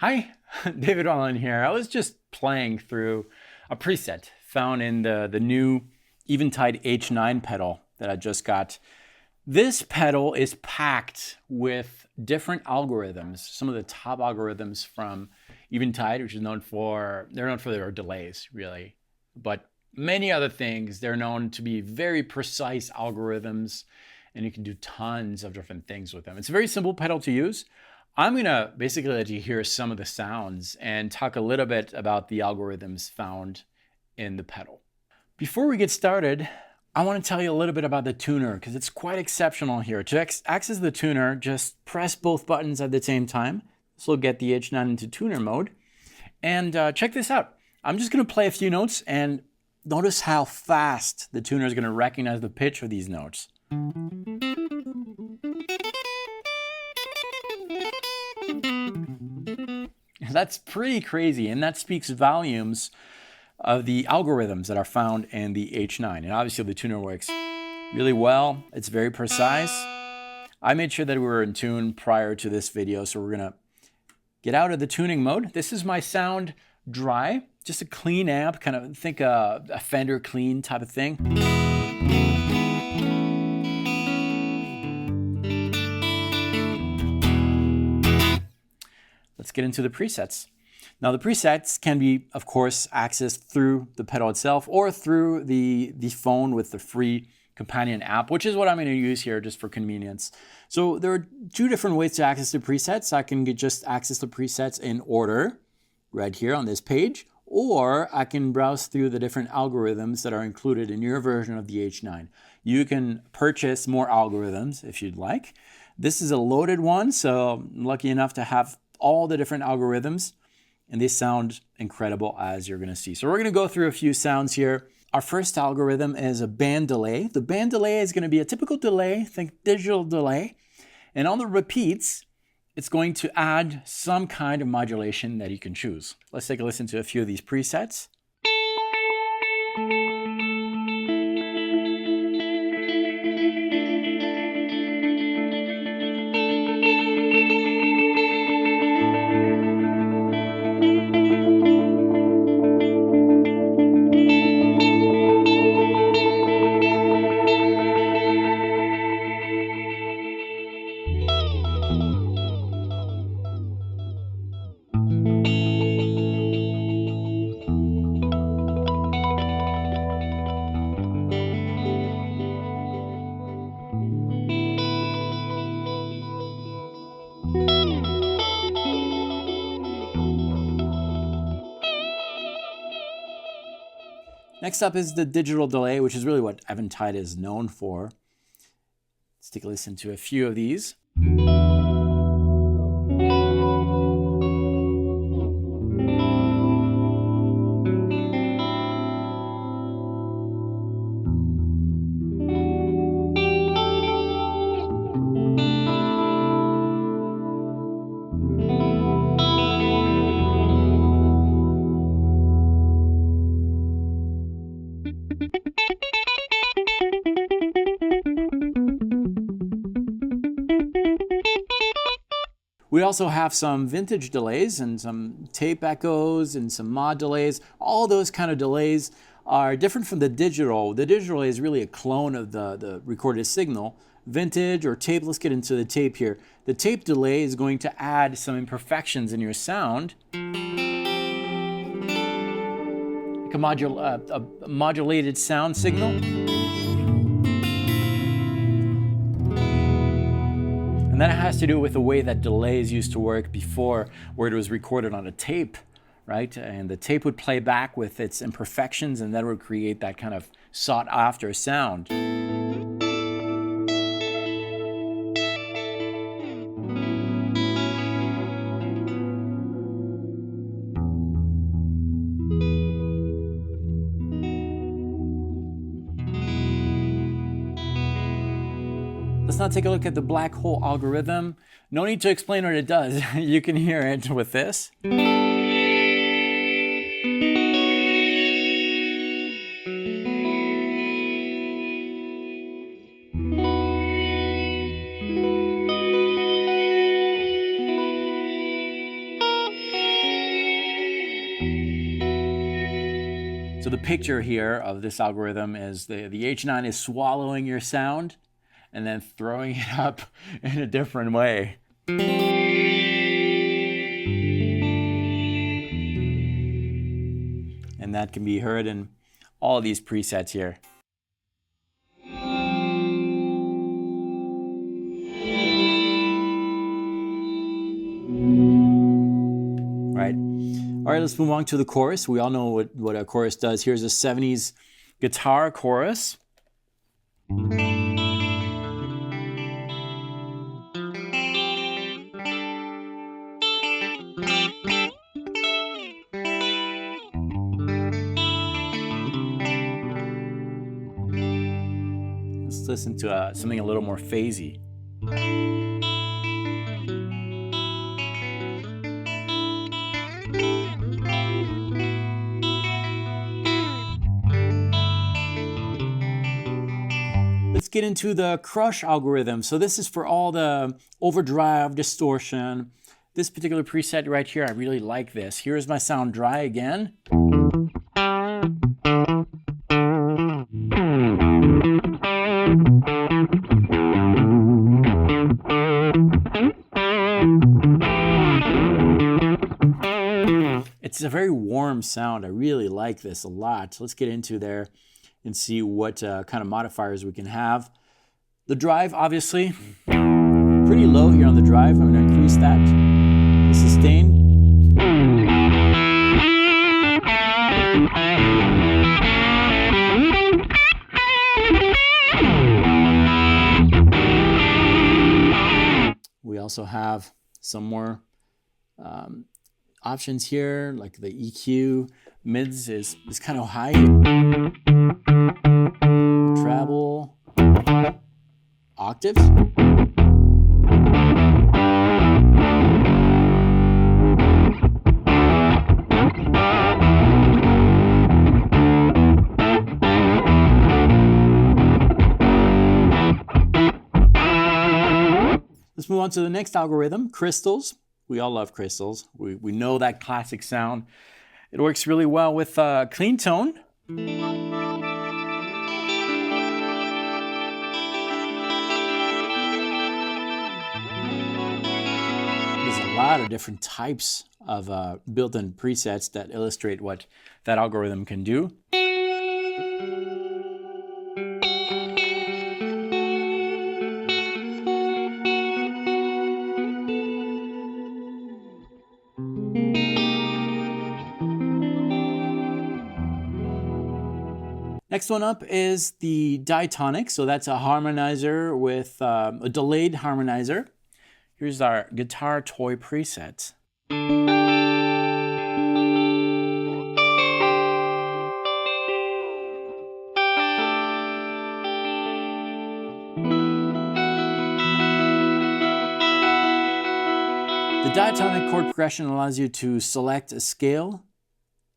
Hi, David Allen here. I was just playing through a preset found in the new Eventide H9 pedal that I just got. This pedal is packed with different algorithms, some of the top algorithms from Eventide, which is known for their delays, really. But many other things, they're known to be very precise algorithms, and you can do tons of different things with them. It's a very simple pedal to use. I'm gonna basically let you hear some of the sounds and talk a little bit about the algorithms found in the pedal. Before we get started, I want to tell you a little bit about the tuner because it's quite exceptional here. To access the tuner, just press both buttons at the same time. This will get the H9 into tuner mode. And check this out. I'm just gonna play a few notes and notice how fast the tuner is gonna recognize the pitch of these notes. That's pretty crazy, and that speaks volumes of the algorithms that are found in the H9. And obviously the tuner works really well. It's very precise. I made sure that we were in tune prior to this video, so we're gonna get out of the tuning mode. This is my sound dry, just a clean amp, kind of think a Fender clean type of thing. Let's get into the presets. Now the presets can be, of course, accessed through the pedal itself or through the phone with the free companion app, which is what I'm going to use here just for convenience. So there are two different ways to access the presets. I can just access the presets in order, right here on this page, or I can browse through the different algorithms that are included in your version of the H9. You can purchase more algorithms if you'd like. This is a loaded one, so I'm lucky enough to have all the different algorithms, and they sound incredible as you're gonna see. So we're gonna go through a few sounds here. Our first algorithm is a band delay. The band delay is gonna be a typical delay, think digital delay. And on the repeats, it's going to add some kind of modulation that you can choose. Let's take a listen to a few of these presets. Next up is the digital delay, which is really what Eventide is known for. Let's take a listen to a few of these. We also have some vintage delays and some tape echoes and some mod delays. All those kind of delays are different from the digital. The digital is really a clone of the recorded signal. Vintage or tape, let's get into the tape here. The tape delay is going to add some imperfections in your sound. Like a modulated sound signal. And that has to do with the way that delays used to work before, where it was recorded on a tape, right? And the tape would play back with its imperfections, and that would create that kind of sought-after sound. Let's now take a look at the Blackhole algorithm. No need to explain what it does. You can hear it with this. So the picture here of this algorithm is the H9 is swallowing your sound and then throwing it up in a different way. And that can be heard in all these presets here. Right. All right, let's move on to the chorus. We all know what a chorus does. Here's a 70s guitar chorus. Let's listen to something a little more phasey. Let's get into the crush algorithm. So this is for all the overdrive, distortion. This particular preset right here, I really like this. Here's my sound dry again. It's a very warm sound. I really like this a lot. Let's get into there and see what kind of modifiers we can have. The drive, obviously, pretty low here on the drive. I'm going to increase that. The sustain. We also have some more options here, like the EQ. Mids is kind of high. Treble. Octaves. Let's move on to the next algorithm, crystals. We all love crystals. We know that classic sound. It works really well with clean tone. There's a lot of different types of built-in presets that illustrate what that algorithm can do. Next one up is the Diatonic. So that's a harmonizer with a delayed harmonizer. Here's our guitar toy preset. The Diatonic chord progression allows you to select a scale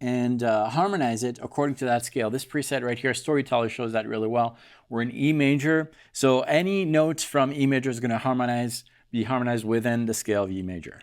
and harmonize it according to that scale. This preset right here, Storyteller, shows that really well. We're in E major, so any notes from E major is going to be harmonized within the scale of E major.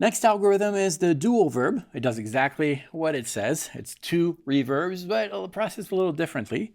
Next algorithm is the dual verb. It does exactly what it says. It's 2 reverbs, but it'll process a little differently.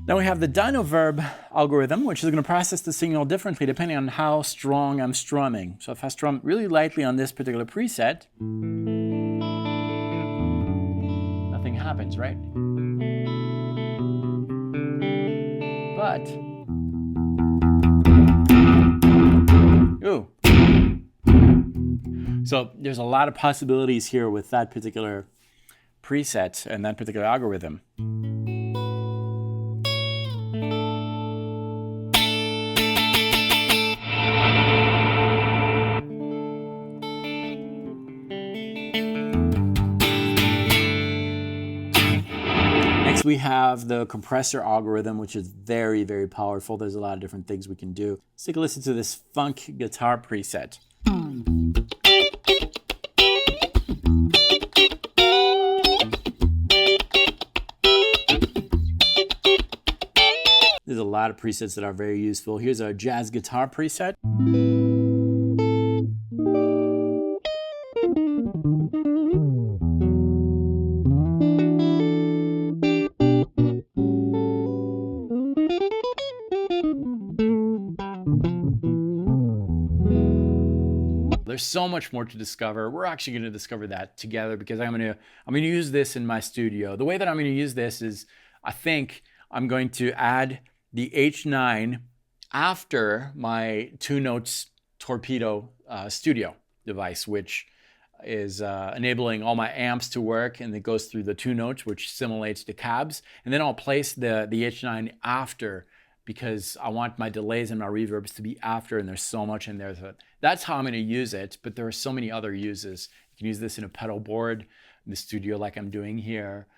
Then we have the Dino verb algorithm, which is going to process the signal differently depending on how strong I'm strumming. So if I strum really lightly on this particular preset, nothing happens, right? But, ooh. So there's a lot of possibilities here with that particular preset and that particular algorithm. Next we have the compressor algorithm, which is very, very powerful. There's a lot of different things we can do. Let's take a listen to this funk guitar preset. There's a lot of presets that are very useful. Here's a jazz guitar preset. There's so much more to discover. We're actually going to discover that together because I'm going to use this in my studio. The way that I'm going to use this is, I think I'm going to add the H9 after my 2 notes torpedo studio device, which is enabling all my amps to work, and it goes through the 2 notes, which simulates the cabs. And then I'll place the H9 after, because I want my delays and my reverbs to be after, and there's so much in there. So that's how I'm going to use it, but there are so many other uses. You can use this in a pedal board in the studio like I'm doing here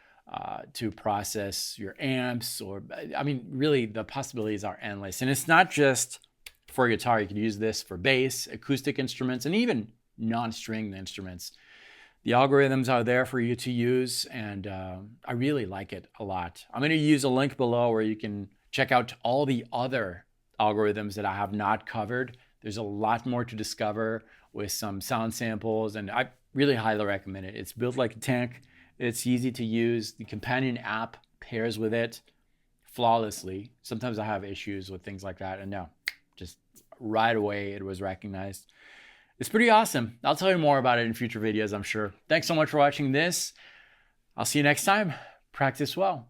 to process your amps, or, I mean, really the possibilities are endless. And it's not just for guitar. You can use this for bass, acoustic instruments, and even non-stringed instruments. The algorithms are there for you to use, and I really like it a lot. I'm going to use a link below where you can check out all the other algorithms that I have not covered. There's a lot more to discover with some sound samples, and I really highly recommend it. It's built like a tank. It's easy to use. The companion app pairs with it flawlessly. Sometimes I have issues with things like that, and no, just right away it was recognized. It's pretty awesome. I'll tell you more about it in future videos, I'm sure. Thanks so much for watching this. I'll see you next time. Practice well.